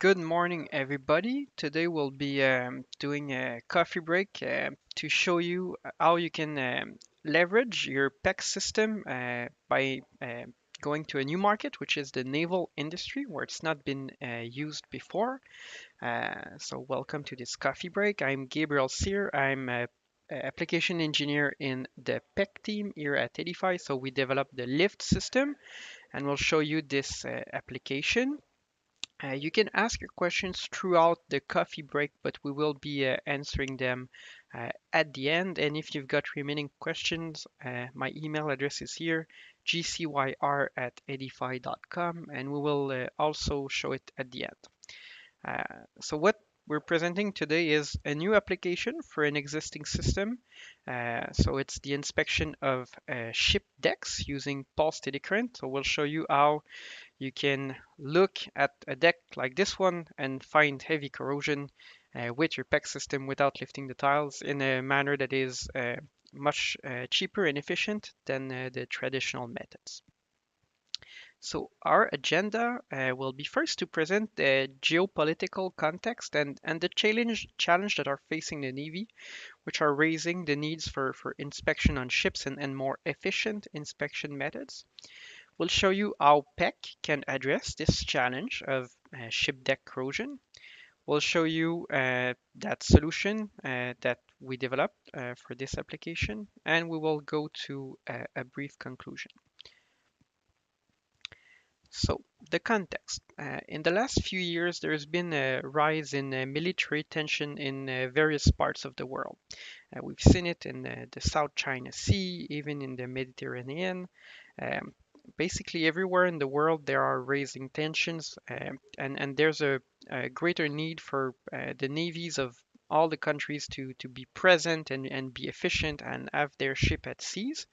Good morning, everybody. Today we'll be doing a coffee break to show you how you can leverage your PEC system by going to a new market, which is the naval industry, where it's not been used before. Welcome to this coffee break. I'm Gabriel Cyr. I'm a application engineer in the PEC team here at Eddyfi. So we developed the Lyft system, and we'll show you this application. You can ask your questions throughout the coffee break, but we will be answering them at the end. And if you've got remaining questions, my email address is here, gcyr@eddyfi.com, and we will also show it at the end. What we're presenting today is a new application for an existing system. It's the inspection of ship decks using pulse steady current. So we'll show you how you can look at a deck like this one and find heavy corrosion with your PEC system without lifting the tiles in a manner that is much cheaper and efficient than the traditional methods. So our agenda will be first to present the geopolitical context and the challenge that are facing the Navy, which are raising the needs for inspection on ships and more efficient inspection methods. We'll show you how PEC can address this challenge of ship deck corrosion. We'll show you that solution that we developed for this application, and we will go to a brief conclusion. So, the context. In the last few years, there has been a rise in military tension in various parts of the world. We've seen it in the South China Sea, even in the Mediterranean. Basically, everywhere in the world, there are rising tensions, and there's a greater need for the navies of all the countries to be present and be efficient and have their ship at seas.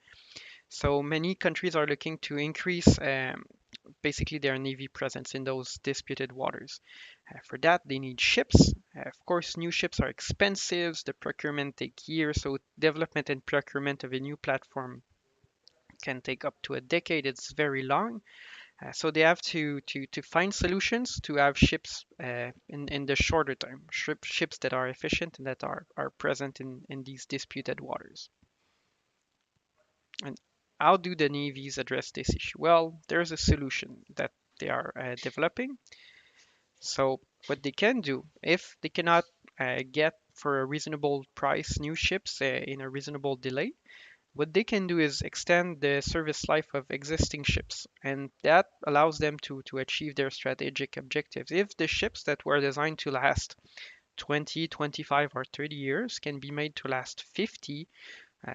So many countries are looking to increase basically their navy presence in those disputed waters. For that, they need ships. Of course, new ships are expensive. The procurement take years, so development and procurement of a new platform can take up to a decade. It's very long. So they have to find solutions to have ships in the shorter term, ships that are efficient and that are present in these disputed waters. And how do the navies address this issue? Well, there's a solution that they are developing. So what they can do, if they cannot get for a reasonable price new ships in a reasonable delay, what they can do is extend the service life of existing ships, and that allows them to achieve their strategic objectives. If the ships that were designed to last 20, 25, or 30 years can be made to last 50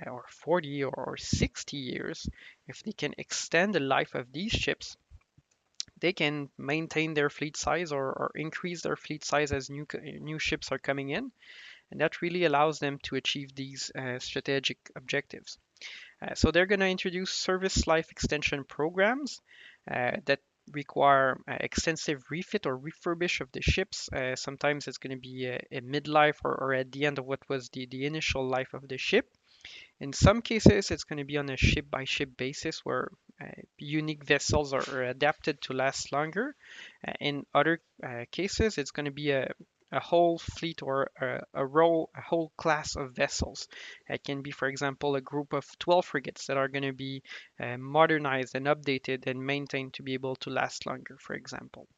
or 40 or 60 years, if they can extend the life of these ships, they can maintain their fleet size or increase their fleet size as new ships are coming in, and that really allows them to achieve these strategic objectives. So they're going to introduce service life extension programs that require extensive refit or refurbish of the ships. Sometimes it's going to be a midlife or at the end of what was the initial life of the ship. In some cases, it's going to be on a ship-by-ship basis where unique vessels are adapted to last longer. In other cases, it's going to be a whole fleet or a whole class of vessels. It can be, for example, a group of 12 frigates that are going to be modernized and updated and maintained to be able to last longer, for example.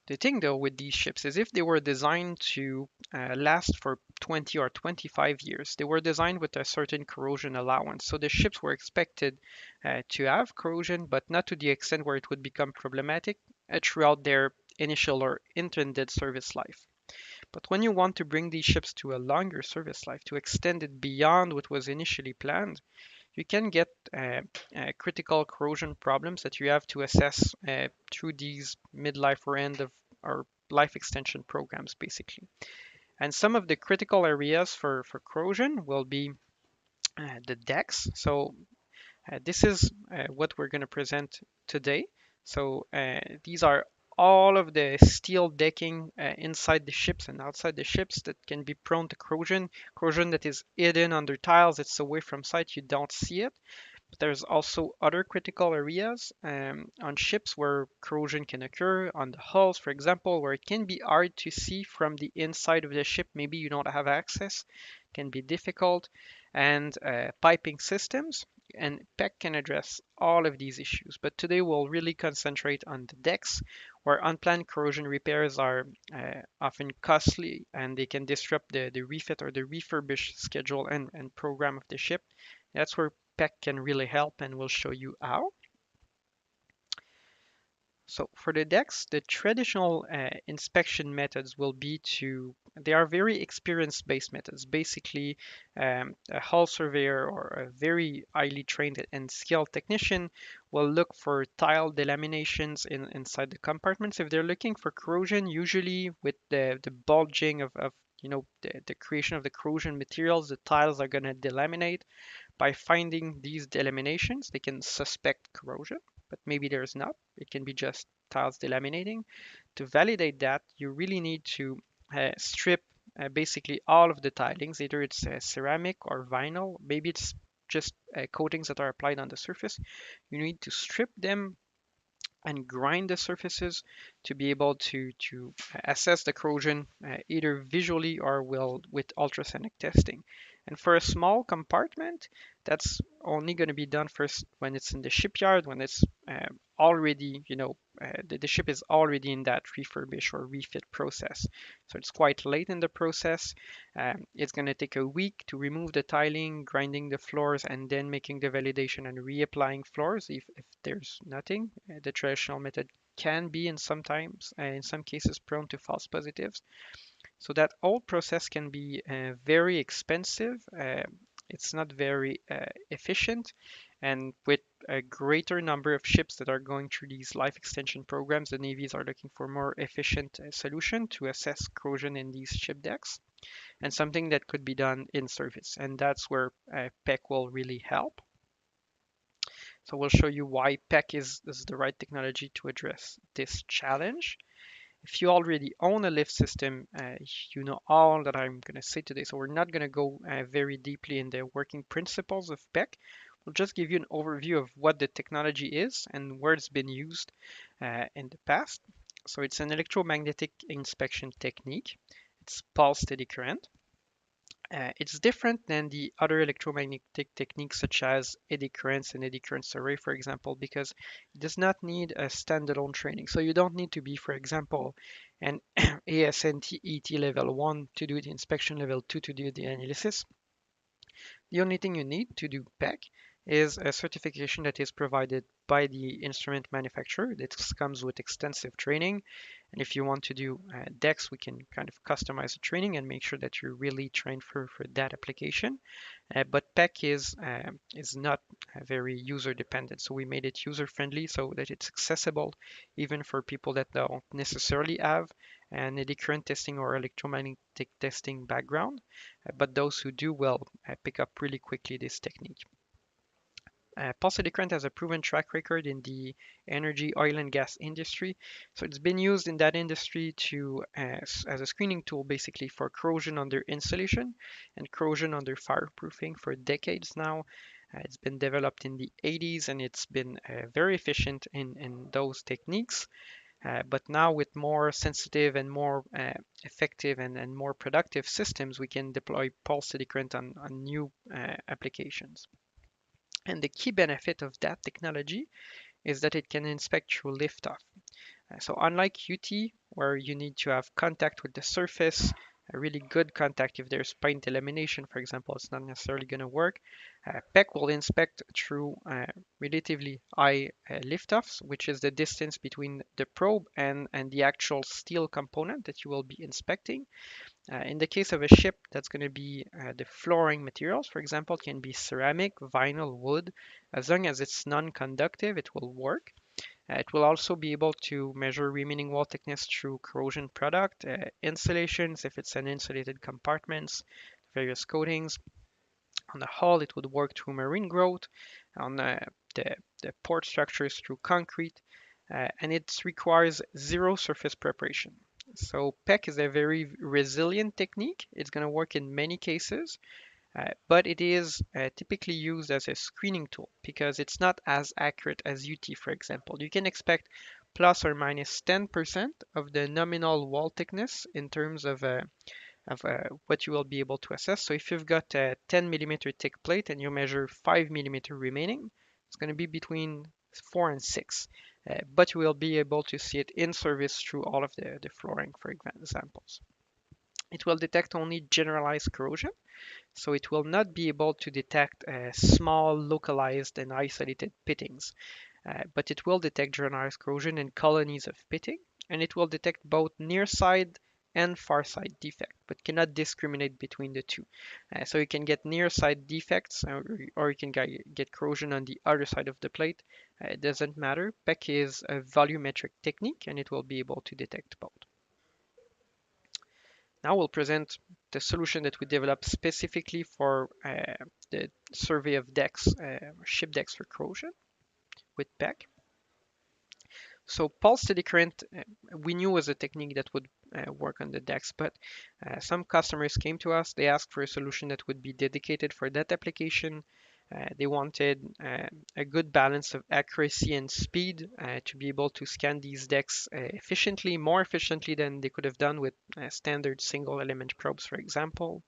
The thing though with these ships is if they were designed to last for 20 or 25 years, they were designed with a certain corrosion allowance. So the ships were expected to have corrosion, but not to the extent where it would become problematic throughout their initial or intended service life. But when you want to bring these ships to a longer service life, to extend it beyond what was initially planned, you can get critical corrosion problems that you have to assess through these midlife or end of or life extension programs, basically. And some of the critical areas for corrosion will be the decks. So this is what we're going to present today. So these are all of the steel decking inside the ships and outside the ships that can be prone to corrosion that is hidden under tiles. It's away from sight. You don't see it. There's also other critical areas on ships where corrosion can occur, on the hulls, for example, where it can be hard to see from the inside of the ship. Maybe you don't have access, can be difficult, and piping systems. And PEC can address all of these issues. But today we'll really concentrate on the decks, where unplanned corrosion repairs are often costly and they can disrupt the refit or the refurbish schedule and program of the ship. That's where PEC can really help, and we'll show you how. So for the decks, the traditional inspection methods will be they are very experience-based methods. Basically, a hull surveyor or a very highly trained and skilled technician will look for tile delaminations inside the compartments. If they're looking for corrosion, usually with the bulging of the creation of the corrosion materials, the tiles are going to delaminate. By finding these delaminations, they can suspect corrosion, but maybe there's not. It can be just tiles delaminating. To validate that, you really need to strip basically all of the tilings, either it's ceramic or vinyl, maybe it's just coatings that are applied on the surface. You need to strip them and grind the surfaces to be able to assess the corrosion either visually or with ultrasonic testing. And for a small compartment, that's only going to be done first when it's in the shipyard, when it's already, the ship is already in that refurbish or refit process. So it's quite late in the process. It's going to take a week to remove the tiling, grinding the floors, and then making the validation and reapplying floors if there's nothing. The traditional method can be in some cases prone to false positives. So that whole process can be very expensive. It's not very efficient. And with a greater number of ships that are going through these life extension programs, the navies are looking for more efficient solution to assess corrosion in these ship decks and something that could be done in service. And that's where PEC will really help. So we'll show you why PEC is the right technology to address this challenge. If you already own a lift system, you know all that I'm going to say today. So we're not going to go very deeply in the working principles of PEC. We'll just give you an overview of what the technology is and where it's been used in the past. So it's an electromagnetic inspection technique. It's pulse steady current. It's different than the other electromagnetic techniques such as eddy currents and eddy currents array, for example, because it does not need a standalone training. So you don't need to be, for example, an ASNT level 1 to do the inspection, level 2 to do the analysis. The only thing you need to do PEC is a certification that is provided by the instrument manufacturer. This comes with extensive training. And if you want to do DEX, we can kind of customize the training and make sure that you're really trained for that application. But PEC is not very user dependent. So we made it user friendly so that it's accessible even for people that don't necessarily have an eddy current testing or electromagnetic testing background. But those who do will pick up really quickly this technique. Pulse eddy current has a proven track record in the energy, oil, and gas industry. So it's been used in that industry as a screening tool, basically for corrosion under insulation and corrosion under fireproofing for decades now. It's been developed in the 80s and it's been very efficient in those techniques. But now with more sensitive and more effective and more productive systems, we can deploy pulse eddy current on new applications. And the key benefit of that technology is that it can inspect through liftoff. So unlike UT, where you need to have contact with the surface, a really good contact, if there's paint elimination, for example, it's not necessarily going to work. PEC will inspect through relatively high liftoffs, which is the distance between the probe and the actual steel component that you will be inspecting. In the case of a ship, that's going to be the flooring materials, for example, it can be ceramic, vinyl, wood. As long as it's non-conductive, it will work. It will also be able to measure remaining wall thickness through corrosion product, insulations, if it's an insulated compartments, various coatings. On the hull, it would work through marine growth. On the port structures through concrete. And it requires zero surface preparation. So PEC is a very resilient technique. It's going to work in many cases. but it is typically used as a screening tool because it's not as accurate as UT, for example. You can expect plus or minus 10% of the nominal wall thickness in terms of what you will be able to assess. So if you've got a 10 millimeter thick plate and you measure 5 millimeter remaining, it's going to be between 4 and 6. But you will be able to see it in service through all of the flooring, for examples. It will detect only generalized corrosion, so it will not be able to detect small, localized, and isolated pittings. But it will detect generalized corrosion in colonies of pitting, and it will detect both near side and far side defect, but cannot discriminate between the two. So you can get near side defects, or you can get corrosion on the other side of the plate. It doesn't matter. PEC is a volumetric technique, and it will be able to detect both. Now we'll present the solution that we developed specifically for the survey of decks, ship decks for corrosion with PEC. So pulse steady current, we knew was a technique that would work on the decks, but some customers came to us. They asked for a solution that would be dedicated for that application. They wanted a good balance of accuracy and speed to be able to scan these decks efficiently, more efficiently than they could have done with standard single element probes, for example.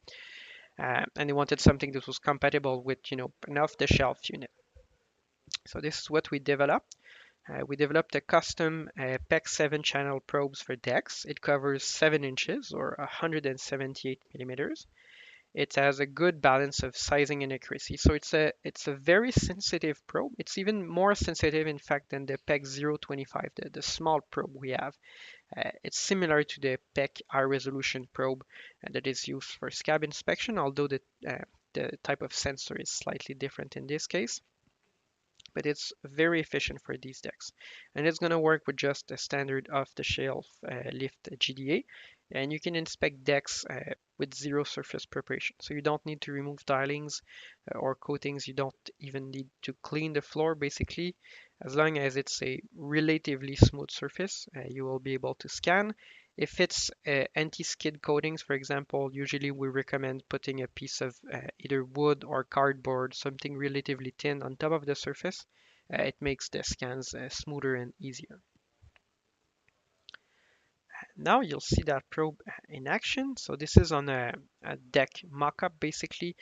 And they wanted something that was compatible with, an off-the-shelf unit. So this is what we developed. We developed a custom PEC 7 channel probes for decks. It covers 7 inches or 178 millimeters. It has a good balance of sizing and accuracy. So it's a very sensitive probe. It's even more sensitive, in fact, than the PEC 025, the small probe we have. It's similar to the PEC high resolution probe that is used for scab inspection, although the type of sensor is slightly different in this case. But it's very efficient for these decks. And it's going to work with just a standard off-the-shelf Lyft GDA. And you can inspect decks with zero surface preparation. So you don't need to remove tilings or coatings. You don't even need to clean the floor, basically. As long as it's a relatively smooth surface, you will be able to scan. If it's anti-skid coatings, for example, usually we recommend putting a piece of either wood or cardboard, something relatively thin on top of the surface. It makes the scans smoother and easier. Now you'll see that probe in action. So this is on a deck mock-up, basically.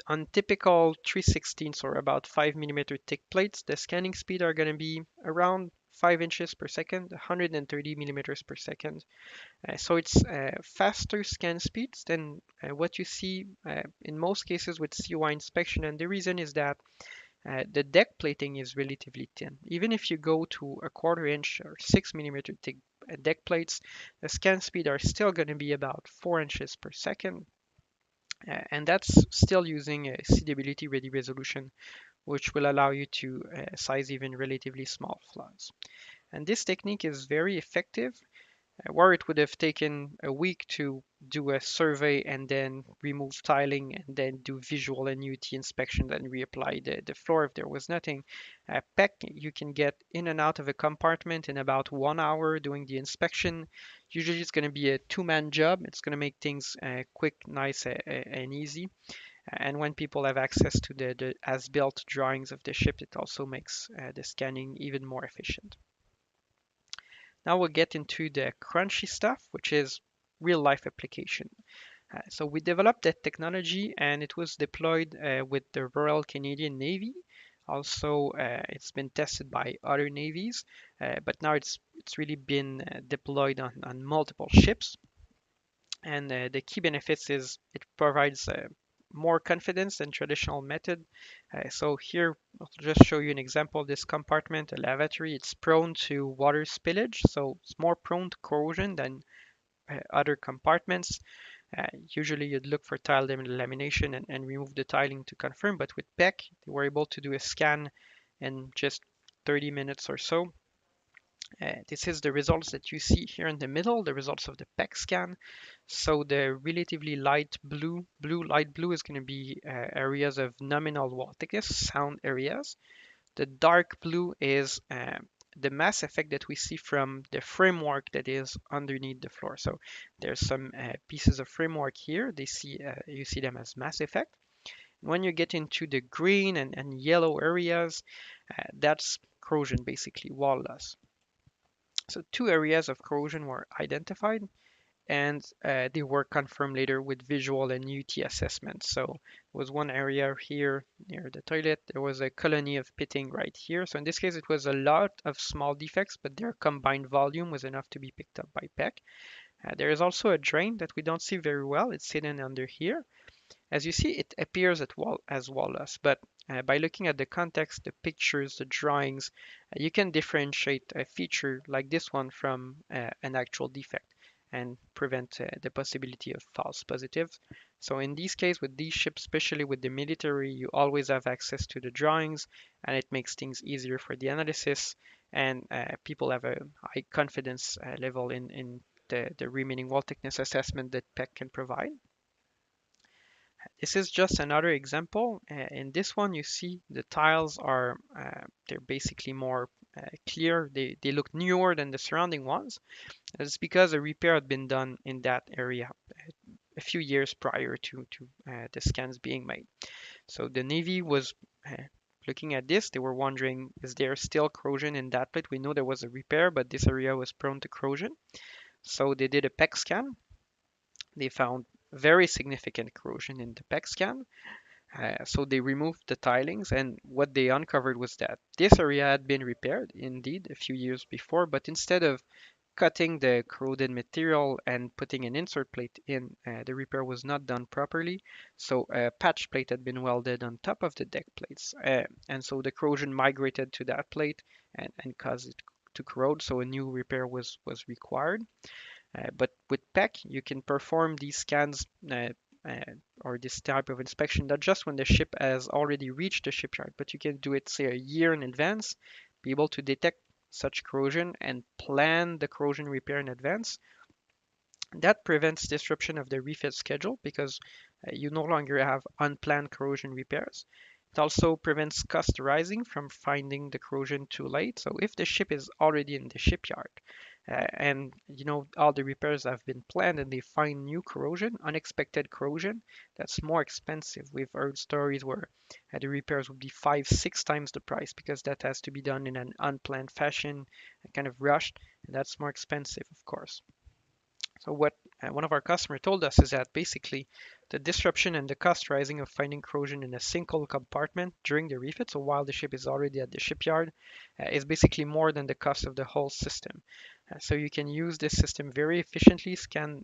On typical 3/16 or about 5 millimeter thick plates, the scanning speed are going to be around 5 inches per second, 130 millimeters per second. So it's faster scan speeds than what you see in most cases with COI inspection. And the reason is that the deck plating is relatively thin. Even if you go to a 1/4 inch or 6 millimeter thick deck plates, the scan speed are still going to be about 4 inches per second. And that's still using a CWT ready resolution, which will allow you to size even relatively small flaws. And this technique is very effective. Where it would have taken a week to do a survey and then remove tiling and then do visual and UT inspection and reapply the floor if there was nothing. PEC, you can get in and out of a compartment in about 1 hour doing the inspection. Usually it's going to be a 2-man job. It's going to make things quick, nice, and easy. And when people have access to the as-built drawings of the ship, it also makes the scanning even more efficient. Now we'll get into the crunchy stuff, which is real life application. So we developed that technology and it was deployed with the Royal Canadian Navy. Also, it's been tested by other navies, but now it's really been deployed on multiple ships. And the key benefits is it provides more confidence than traditional method. So here, I'll just show you an example. This compartment, a lavatory, it's prone to water spillage, so it's more prone to corrosion than other compartments. Usually you'd look for tile lamination and remove the tiling to confirm, but with PEC, they were able to do a scan in just 30 minutes or so. This is the results that you see here in the middle, the results of the PEC scan. So the relatively light blue is going to be areas of nominal wall thickness, sound areas. The dark blue is the mass effect that we see from the framework that is underneath the floor. So there's some pieces of framework here. You see them as mass effect. When you get into the green and yellow areas, that's corrosion, basically wall loss. So two areas of corrosion were identified, and they were confirmed later with visual and UT assessments. So there was one area here near the toilet. There was a colony of pitting right here. So in this case, it was a lot of small defects, but their combined volume was enough to be picked up by PEC. There is also a drain that we don't see very well. It's hidden under here. As you see, it appears as wall loss, but by looking at the context, the pictures, the drawings, you can differentiate a feature like this one from an actual defect and prevent the possibility of false positives. So in this case, with these ships, especially with the military, you always have access to the drawings, and it makes things easier for the analysis, and people have a high confidence level in the remaining wall thickness assessment that PEC can provide. This is just another example. In this one, you see the tiles are they're basically more clear. They look newer than the surrounding ones. It's because a repair had been done in that area a few years prior to the scans being made. So the Navy was looking at this. They were wondering, is there still corrosion in that plate? We know there was a repair, but this area was prone to corrosion. So they did a PEC scan. They found very significant corrosion in the PEC scan. So they removed the tilings, and what they uncovered was that this area had been repaired indeed a few years before, but instead of cutting the corroded material and putting an insert plate in, the repair was not done properly. So a patch plate had been welded on top of the deck plates, and so the corrosion migrated to that plate and caused it to corrode. So a new repair was required. But with PEC, you can perform these scans uh, or this type of inspection not just when the ship has already reached the shipyard, but you can do it, say, a year in advance, be able to detect such corrosion and plan the corrosion repair in advance. That prevents disruption of the refit schedule because you no longer have unplanned corrosion repairs. It also prevents cost rising from finding the corrosion too late. So if the ship is already in the shipyard and all the repairs have been planned and they find new corrosion, unexpected corrosion, that's more expensive. We've heard stories where the repairs would be 5, 6 times the price because that has to be done in an unplanned fashion, kind of rushed, and that's more expensive, of course. So what one of our customers told us is that basically the disruption and the cost rising of finding corrosion in a single compartment during the refit, so while the ship is already at the shipyard, is basically more than the cost of the whole system. So you can use this system very efficiently, scan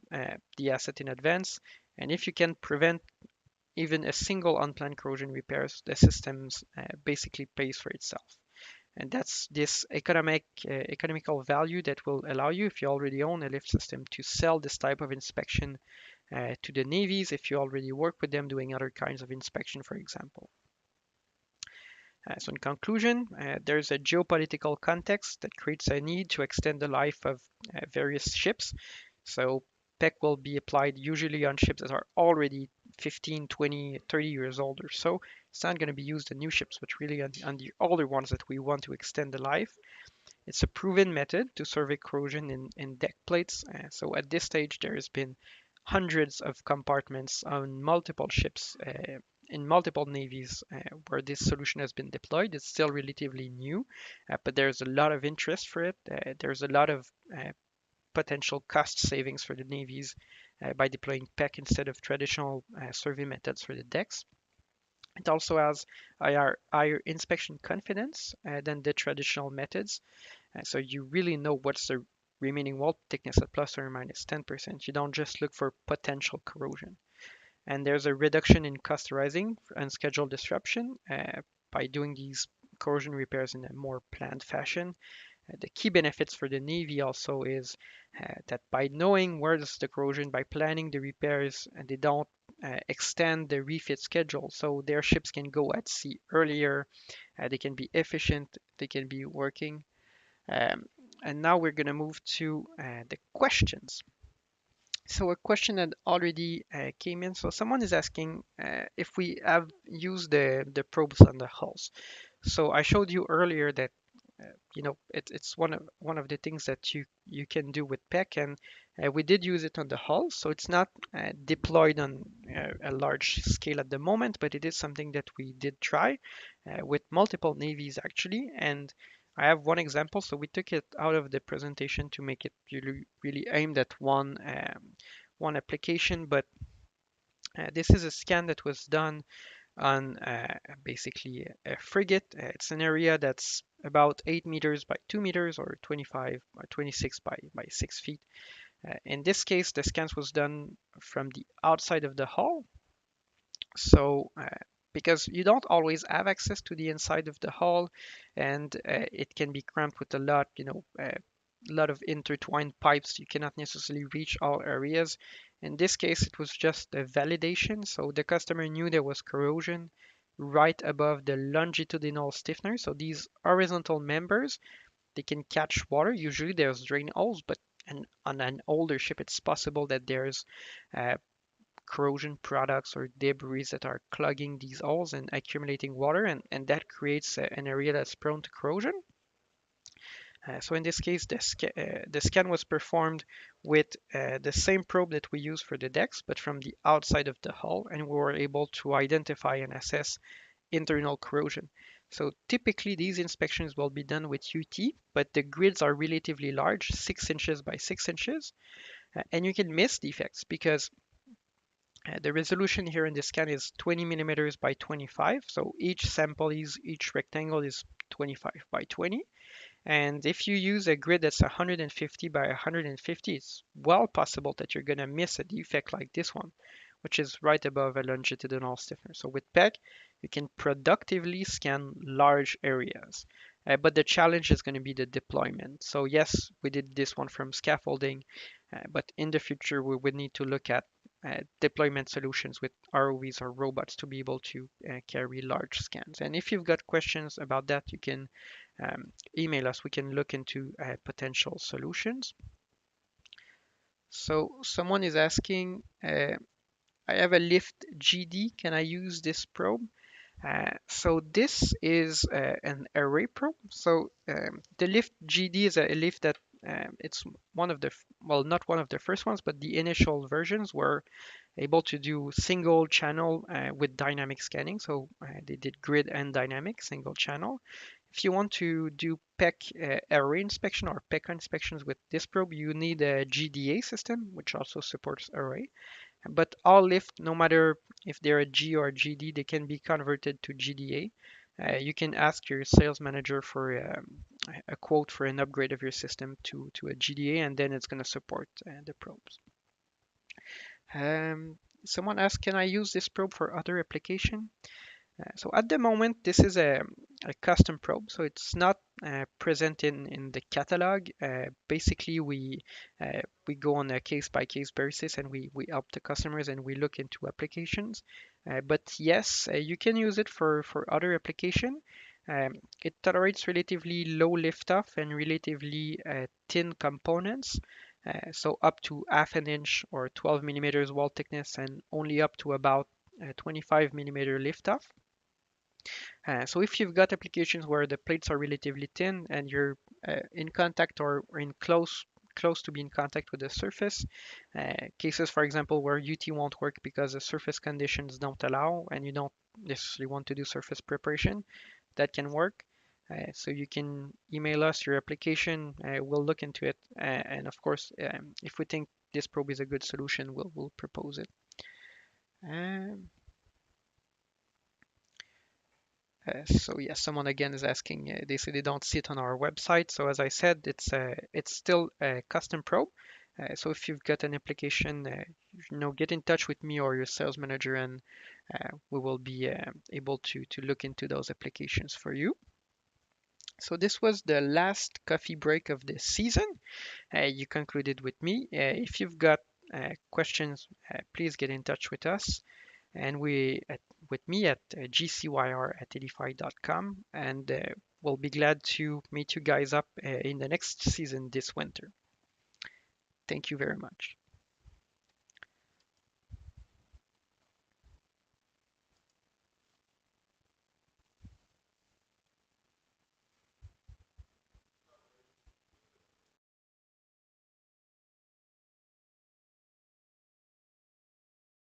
the asset in advance, and if you can prevent even a single unplanned corrosion repairs, the system basically pays for itself. And that's this economical value that will allow you, if you already own a lift system, to sell this type of inspection to the navies if you already work with them doing other kinds of inspection, for example. So in conclusion, there's a geopolitical context that creates a need to extend the life of various ships. So PEC will be applied usually on ships that are already 15, 20, 30 years old or so. It's not going to be used on new ships, but really on the older ones that we want to extend the life. It's a proven method to survey corrosion in deck plates. So at this stage, there has been hundreds of compartments on multiple ships in multiple navies where this solution has been deployed. It's still relatively new, but there's a lot of interest for it. There's a lot of potential cost savings for the navies by deploying PEC instead of traditional survey methods for the decks. It also has higher inspection confidence than the traditional methods. So you really know what's the remaining wall thickness at plus or minus 10%. You don't just look for potential corrosion. And there's a reduction in cost rising and schedule disruption by doing these corrosion repairs in a more planned fashion. The key benefits for the Navy also is that by knowing where's the corrosion, by planning the repairs, and they don't extend the refit schedule, so their ships can go at sea earlier, they can be efficient, they can be working. And now we're going to move to the questions. So a question that already came in. So someone is asking if we have used the probes on the hulls. So I showed you earlier that it's one of the things that you can do with PEC, and we did use it on the hull, so it's not deployed on a large scale at the moment, but it is something that we did try with multiple navies actually. And I have one example, so we took it out of the presentation to make it really aimed at one application, but this is a scan that was done on basically a frigate. It's an area that's about 8 meters by 2 meters or 25 or 26 by 6 feet. In this case, the scans was done from the outside of the hull. So because you don't always have access to the inside of the hull, and it can be cramped with a lot of intertwined pipes. You cannot necessarily reach all areas. In this case, it was just a validation. So the customer knew there was corrosion right above the longitudinal stiffener. So these horizontal members, they can catch water. Usually there's drain holes, but on an older ship, it's possible that there's uh, corrosion products or debris that are clogging these holes and accumulating water, and that creates an area that's prone to corrosion. So in this case, the scan was performed with the same probe that we use for the decks, but from the outside of the hull, and we were able to identify and assess internal corrosion. So typically these inspections will be done with UT, but the grids are relatively large, 6 inches by 6 inches, and you can miss defects because the resolution here in the scan is 20 millimeters by 25. So each rectangle is 25 by 20. And if you use a grid that's 150 by 150, it's well possible that you're going to miss a defect like this one, which is right above a longitudinal stiffener. So with PEC, you can productively scan large areas. But the challenge is going to be the deployment. So yes, we did this one from scaffolding, but in the future, we would need to look at deployment solutions with ROVs or robots to be able to carry large scans. And if you've got questions about that, you can email us. We can look into potential solutions. So someone is asking, I have a Lyft GD. Can I use this probe? So this is an array probe. So the Lyft GD is a lift that it's one of the, well, not one of the first ones, but the initial versions were able to do single channel with dynamic scanning. So they did grid and dynamic single channel. If you want to do PEC array inspection or PEC inspections with this probe, you need a GDA system, which also supports array. But all Lyft, no matter if they're a G or a GD, they can be converted to GDA. You can ask your sales manager for a quote for an upgrade of your system to a GDA, and then it's going to support the probes. Someone asked, can I use this probe for other application? So at the moment, this is a custom probe, so it's not present in the catalog. Basically, we go on a case-by-case basis and we help the customers and we look into applications. But yes, you can use it for other application. It tolerates relatively low liftoff and relatively thin components. So up to half an inch or 12 millimeters wall thickness and only up to about 25 millimeter liftoff. So if you've got applications where the plates are relatively thin and you're in contact or in close to be in contact with the surface, cases for example where UT won't work because the surface conditions don't allow and you don't necessarily want to do surface preparation, that can work. So you can email us your application, we'll look into it, and of course if we think this probe is a good solution, we'll propose it. So yes, someone again is asking. They say they don't see it on our website. So as I said, it's still a custom probe. So if you've got an application, get in touch with me or your sales manager, and we will be able to look into those applications for you. So this was the last coffee break of the season. You concluded with me. If you've got questions, please get in touch with us and with me at gcyr@eddyfi.com, and we'll be glad to meet you guys up in the next season this winter. Thank you very much.